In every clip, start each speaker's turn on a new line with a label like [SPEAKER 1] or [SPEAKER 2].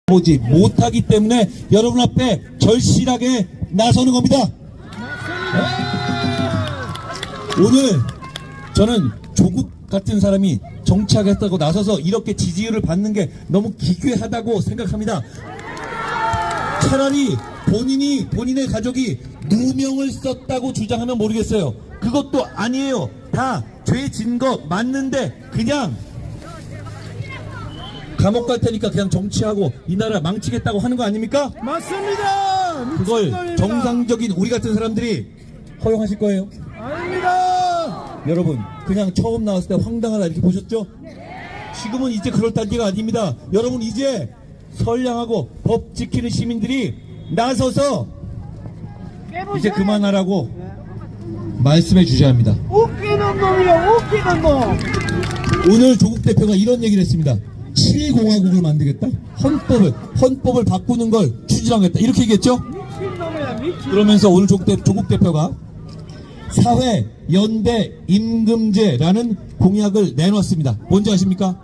[SPEAKER 1] 보지 못하기 때문에 여러분 앞에 절실하게 나서는 겁니다. 오늘 저는 조국 같은 사람이 정치하겠다고 나서서 이렇게 지지율을 받는 게 너무 기괴하다고 생각합니다. 차라리 본인의 가족이 누명을 썼다고 주장하면 모르겠어요. 그것도 아니에요. 다 죄 진 거 맞는데 그냥 감옥 갈 테니까 그냥 정치하고 이 나라 망치겠다고 하는 거 아닙니까?
[SPEAKER 2] 맞습니다.
[SPEAKER 1] 그걸
[SPEAKER 2] 미친놈입니다.
[SPEAKER 1] 정상적인 우리 같은 사람들이 허용하실 거예요?
[SPEAKER 2] 아닙니다.
[SPEAKER 1] 여러분 그냥 처음 나왔을 때 황당하다 이렇게 보셨죠? 지금은 이제 그럴 단계가 아닙니다. 여러분 이제 선량하고 법 지키는 시민들이 나서서 이제 그만하라고 말씀해 주셔야 합니다.
[SPEAKER 2] 웃기는 놈이야, 웃기는 놈.
[SPEAKER 1] 오늘 조국 대표가 이런 얘기를 했습니다. 7공화국을 만들겠다? 헌법을 바꾸는 걸 추진하겠다. 이렇게 얘기했죠?
[SPEAKER 2] 미친놈이야, 미친.
[SPEAKER 1] 그러면서 오늘 조국 대표가 사회 연대 임금제라는 공약을 내놓았습니다. 뭔지 아십니까?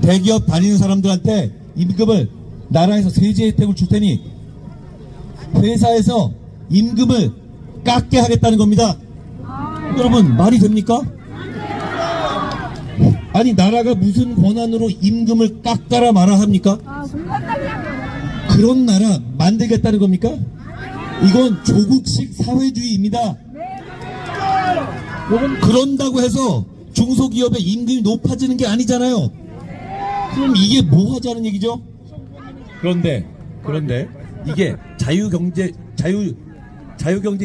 [SPEAKER 1] 대기업 다니는 사람들한테 임금을 나라에서 세제 혜택을 줄 테니 회사에서 임금을 깎게 하겠다는 겁니다. 여러분 말이 됩니까? 아니 나라가 무슨 권한으로 임금을 깎아라 말아 합니까? 그런 나라 만들겠다는 겁니까? 이건 조국식 사회주의입니다. 그런다고 해서 중소기업의 임금이 높아지는 게 아니잖아요. 그럼 이게 뭐 하자는 얘기죠? 그런데 이게 자유경제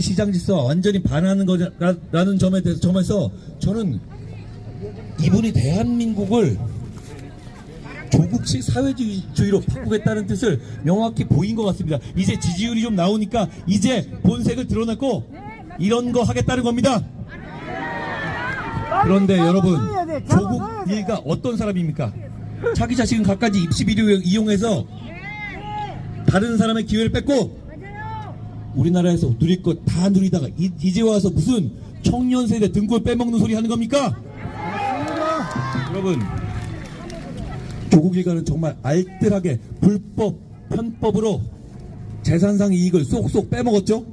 [SPEAKER 1] 시장 질서와 완전히 반하는 거라는 점에서 저는 이분이 대한민국을 조국식 사회주의로 바꾸겠다는 뜻을 명확히 보인 것 같습니다. 이제 지지율이 좀 나오니까 이제 본색을 드러냈고 이런 거 하겠다는 겁니다. 그런데 여러분 조국 일가 어떤 사람입니까? 자기 자식은 갖가지 입시 비리를 이용해서 다른 사람의 기회를 뺏고 우리나라에서 누릴 것 다 누리다가 이제 와서 무슨 청년 세대 등골 빼먹는 소리 하는 겁니까? 여러분 조국 일가는 정말 알뜰하게 불법 편법으로 재산상 이익을 쏙쏙 빼먹었죠?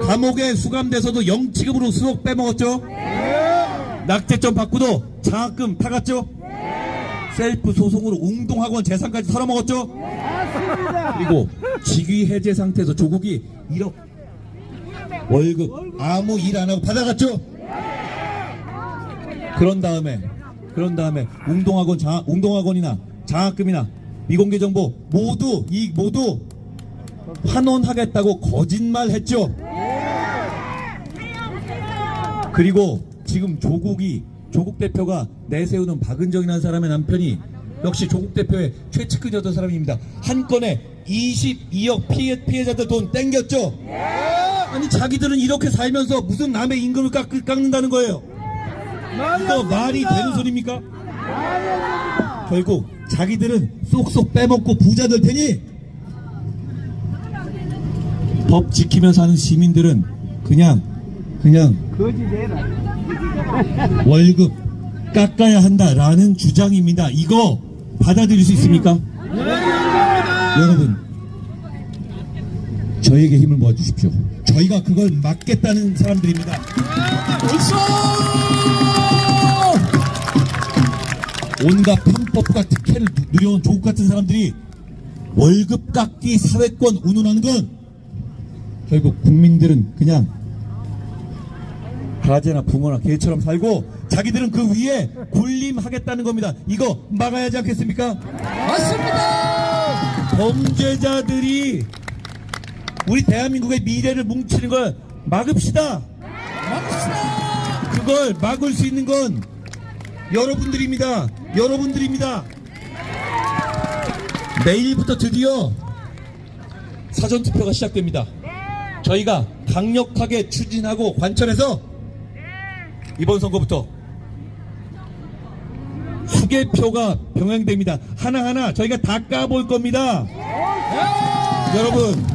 [SPEAKER 1] 감옥에 수감돼서도 영치금으로 쏙 빼먹었죠? 낙제점 받고도 장학금 타갔죠? 셀프 소송으로 웅동학원 재산까지 털어먹었죠? 그리고 직위 해제 상태에서 조국이 1억 월급 아무 일 안 하고 받아갔죠? 그런 다음에 웅동학원이나 장학금이나 미공개 정보 모두 환원하겠다고 거짓말했죠. 그리고 지금 조국 대표가 내세우는 박은정이라는 사람의 남편이 역시 조국 대표의 최측근이었던 사람입니다. 한 건에 22억 피해자들 돈 땡겼죠. 아니 자기들은 이렇게 살면서 무슨 남의 임금을 깎는다는 거예요. 이거 말이 되는 소리입니까? 결국 자기들은 쏙쏙 빼먹고 부자 될 테니 법 지키면서 사는 시민들은 그냥 월급 깎아야 한다라는 주장입니다. 이거 받아들일 수 있습니까? 여러분 저에게 힘을 모아주십시오. 저희가 그걸 막겠다는 사람들입니다. 온갖 편법과 특혜를 누려온 조국 같은 사람들이 월급 깎기 사회권 운운하는 건 결국 국민들은 그냥 가재나 붕어나 개처럼 살고 자기들은 그 위에 군림하겠다는 겁니다. 이거 막아야 하지 않겠습니까?
[SPEAKER 2] 맞습니다.
[SPEAKER 1] 범죄자들이 우리 대한민국의 미래를 뭉치는 걸 막읍시다. 그걸 막을 수 있는 건 여러분들입니다. 내일부터 드디어 사전투표가 시작됩니다. 저희가 강력하게 추진하고 관철해서 이번 선거부터 수개표가 병행됩니다. 하나하나 저희가 다 까볼 겁니다. 여러분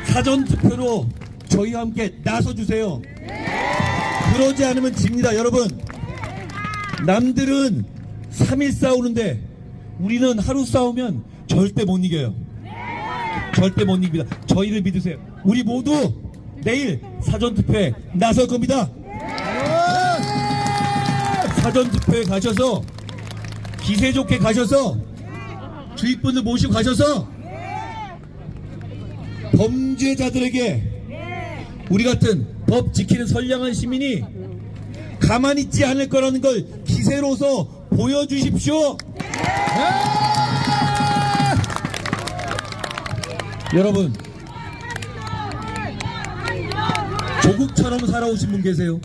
[SPEAKER 1] 사전투표로 저희와 함께 나서주세요. 그러지 않으면 집니다. 여러분 남들은 3일 싸우는데 우리는 하루 싸우면 절대 못 이겨요. 절대 못 이깁니다. 저희를 믿으세요. 우리 모두 내일 사전투표에 나설 겁니다. 사전투표에 가셔서 기세 좋게 가셔서 주위 분들 모시고 가셔서 범죄자들에게 우리 같은 법 지키는 선량한 시민이 가만히 있지 않을 거라는 걸 기세로서 보여주십시오. 여러분, 조국처럼 살아오신 분 계세요?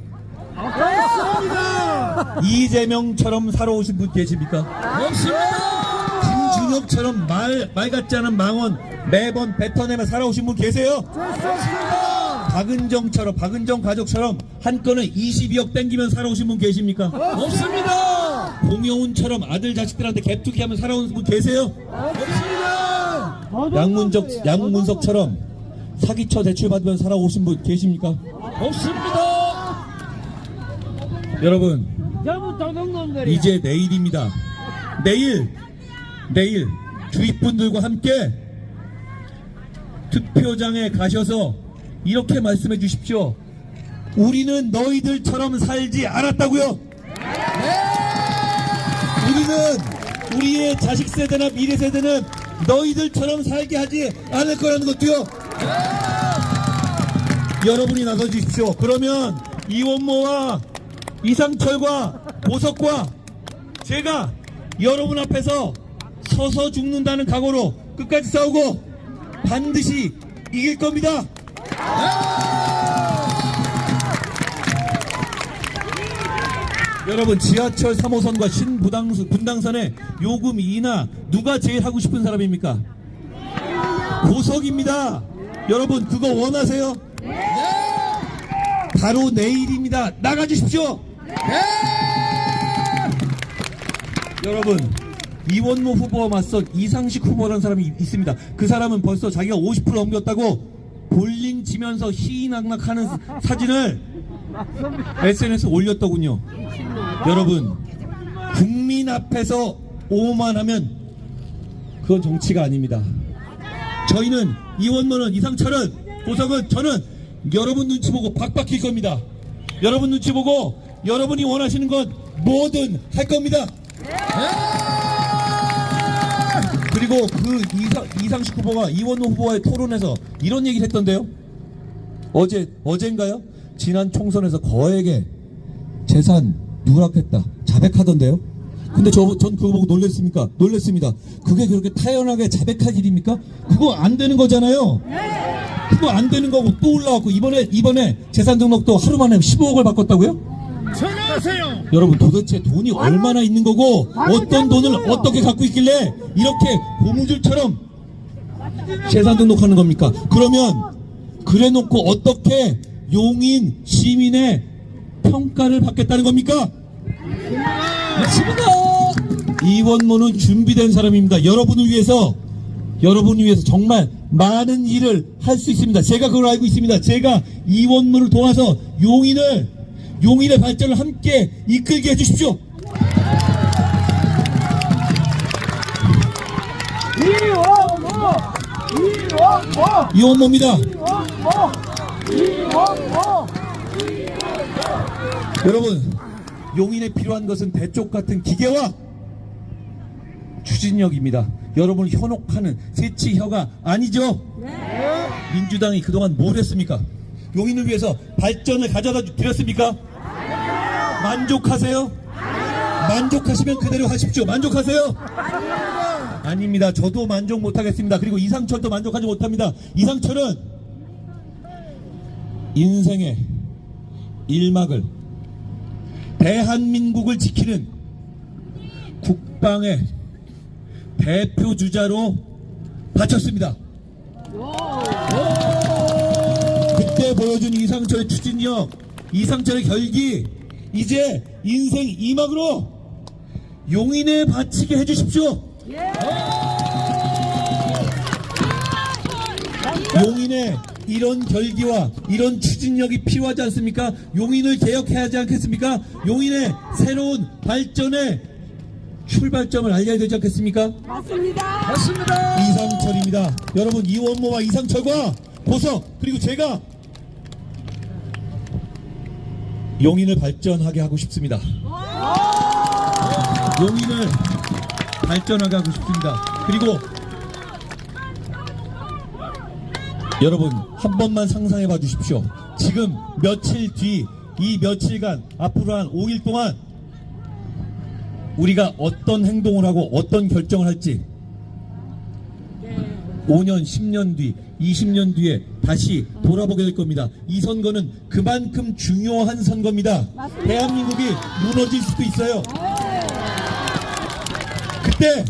[SPEAKER 2] 없습니다.
[SPEAKER 1] 이재명처럼 살아오신 분 계십니까?
[SPEAKER 2] 없습니다.
[SPEAKER 1] 김준혁처럼 말 같지 않은 망언 매번 뱉어내며 살아오신 분 계세요?
[SPEAKER 2] 됐습니다.
[SPEAKER 1] 박은정 가족처럼 한 건에 22억 땡기면 살아오신 분 계십니까?
[SPEAKER 2] 없습니다.
[SPEAKER 1] 공효운처럼 아들 자식들한테 갭투기하면 살아오신 분 계세요?
[SPEAKER 2] 없습니다.
[SPEAKER 1] 양문석처럼 사기쳐 대출 받으면 살아오신 분 계십니까?
[SPEAKER 2] 없습니다.
[SPEAKER 1] 여러분,
[SPEAKER 2] 전부 도둑놈들이야.
[SPEAKER 1] 이제 내일입니다. 내일 주위 분들과 함께 투표장에 가셔서 이렇게 말씀해 주십시오. 우리는 너희들처럼 살지 않았다고요. 우리는 우리의 자식 세대나 미래 세대는 너희들처럼 살게 하지 않을 거라는 것도요. 여러분이 나서 주십시오. 그러면 이원모와 이상철과 보석과 제가 여러분 앞에서 서서 죽는다는 각오로 끝까지 싸우고 반드시 이길 겁니다. 여러분, 지하철 3호선과 분당선의 요금 인하 누가 제일 하고 싶은 사람입니까? 보석입니다. 여러분, 그거 원하세요? 바로 내일입니다. 나가주십시오. 여러분, 이원모 후보와 맞선 이상식 후보라는 사람이 있습니다. 그 사람은 벌써 자기가 50% 넘겼다고 볼링 지면서 희희낙낙하는 사진을 SNS에 올렸더군요. 여러분, 국민 앞에서 오만하면 그건 정치가 아닙니다. 저희는 이원모는 이상철은 보석은 저는 여러분 눈치 보고 박박힐 겁니다. 여러분 눈치 보고 여러분이 원하시는 건 뭐든 할 겁니다. 그리고 그 이상식 후보가 이원호 후보와의 토론에서 이런 얘기를 했던데요. 어젠가요? 지난 총선에서 거액의 재산 누락했다 자백하던데요. 근데 전 그거 보고 놀랬습니다. 그게 그렇게 타연하게 자백할 일입니까? 그거 안 되는 거잖아요. 그거 안 되는 거고 또 올라왔고 이번에 재산 등록도 하루 만에 15억을 바꿨다고요?
[SPEAKER 2] 전화하세요.
[SPEAKER 1] 여러분, 도대체 돈이 얼마나 있는 거고 어떤 돈을 어떻게 갖고 있길래 이렇게 고무줄처럼 재산 등록하는 겁니까? 그러면 그래놓고 어떻게 용인 시민의 평가를 받겠다는 겁니까? 맞습니다. 이원모는 준비된 사람입니다. 여러분을 위해서 정말 많은 일을 할 수 있습니다. 제가 그걸 알고 있습니다. 제가 이원모를 도와서 용인의 발전을 함께 이끌게 해주십시오. 이원모입니다. 여러분, 용인에 필요한 것은 대쪽 같은 기계와 추진력입니다. 여러분을 현혹하는 새치혀가 아니죠? 민주당이 그동안 뭘 했습니까? 용인을 위해서 발전을 가져다 드렸습니까? 만족하세요? 만족하시면 그대로 하십시오. 만족하세요? 아닙니다. 저도 만족 못하겠습니다. 그리고 이상철도 만족하지 못합니다. 이상철은 인생의 일막을 대한민국을 지키는 국방의 대표 주자로 바쳤습니다. 그때 보여준 이상철의 추진력, 이상철의 결기, 이제 인생 이막으로 용인에 바치게 해주십시오. 용인에 이런 결기와 이런 추진력이 필요하지 않습니까? 용인을 개혁해야 하지 않겠습니까? 용인의 새로운 발전의 출발점을 알려야 되지 않겠습니까?
[SPEAKER 3] 맞습니다.
[SPEAKER 2] 맞습니다.
[SPEAKER 1] 이상철입니다. 여러분, 이원모와 이상철과 보석 그리고 제가 용인을 발전하게 하고 싶습니다. 용인을 발전하게 하고 싶습니다. 그리고 여러분, 한 번만 상상해 봐 주십시오. 지금 며칠 뒤, 이 며칠간, 앞으로 한 5일 동안 우리가 어떤 행동을 하고 어떤 결정을 할지 5년, 10년 뒤, 20년 뒤에 다시 돌아보게 될 겁니다. 이 선거는 그만큼 중요한 선거입니다.
[SPEAKER 3] 맞습니다.
[SPEAKER 1] 대한민국이 무너질 수도 있어요. 그때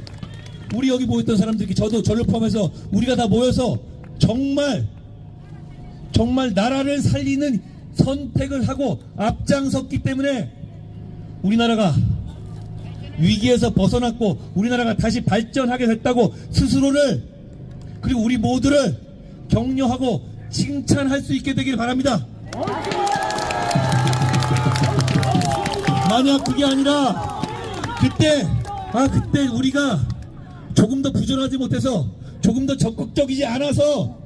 [SPEAKER 1] 우리 여기 모였던 사람들이, 저를 포함해서 우리가 다 모여서 정말 나라를 살리는 선택을 하고 앞장섰기 때문에 우리나라가 위기에서 벗어났고 우리나라가 다시 발전하게 됐다고 스스로를, 그리고 우리 모두를 격려하고 칭찬할 수 있게 되길 바랍니다. 만약 그게 아니라 그때 우리가 조금 더 부전하지 못해서, 조금 더 적극적이지 않아서,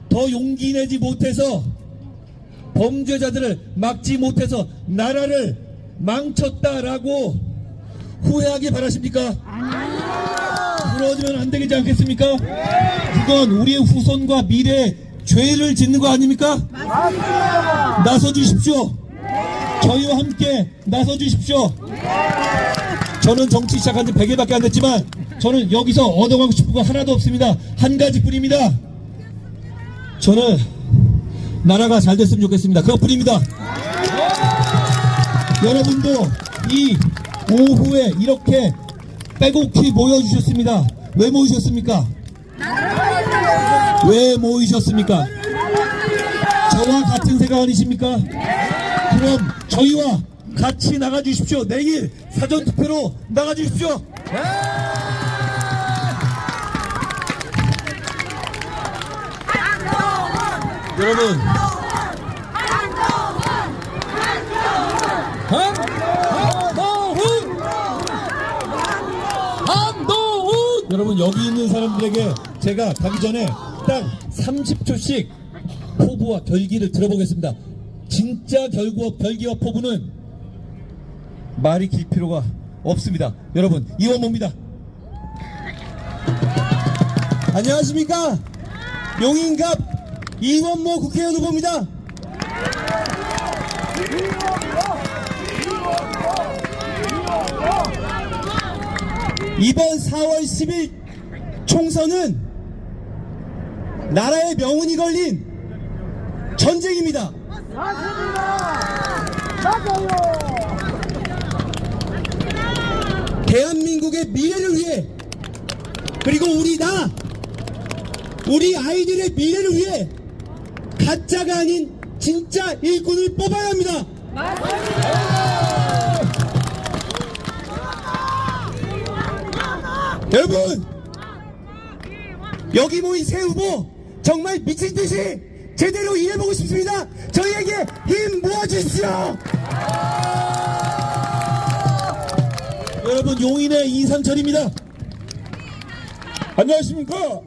[SPEAKER 1] 더 용기 내지 못해서, 범죄자들을 막지 못해서 나라를 망쳤다라고 후회하기 바라십니까? 그러면 안 되지 않겠습니까? 그건 우리의 후손과 미래에 죄를 짓는 거 아닙니까? 나서 주십시오. 저희와 함께 나서 주십시오. 저는 정치 시작한 지 100일밖에 안 됐지만 저는 여기서 얻어가고 싶은 거 하나도 없습니다. 한 가지뿐입니다. 저는 나라가 잘 됐으면 좋겠습니다. 그것뿐입니다. 여러분도 이 오후에 이렇게 빼곡히 모여주셨습니다. 왜 모이셨습니까? 왜 모이셨습니까? 저와 같은 생각 아니십니까? 그럼 저희와 같이 나가주십시오. 내일 사전투표로 나가주십시오. 여러분,
[SPEAKER 2] 한동훈.
[SPEAKER 1] 여러분, 여기 있는 사람들에게 제가 가기 전에 딱 30초씩 포부와 결기를 들어보겠습니다. 진짜 결기와 포부는 말이 길 필요가 없습니다. 여러분, 이원모입니다.
[SPEAKER 4] 안녕하십니까? 용인갑 이원모 국회의원 후보입니다. 이번 4월 10일 총선은 나라의 명운이 걸린 전쟁입니다. 대한민국의 미래를 위해, 그리고 우리 아이들의 미래를 위해 가짜가 아닌 진짜 일꾼을 뽑아야 합니다. 여러분, 여기 모인 새 후보 정말 미친 듯이 제대로 일해보고 싶습니다. 저희에게 힘 모아주십시오.
[SPEAKER 1] 여러분, 용인의 이상철입니다.
[SPEAKER 2] 안녕하십니까.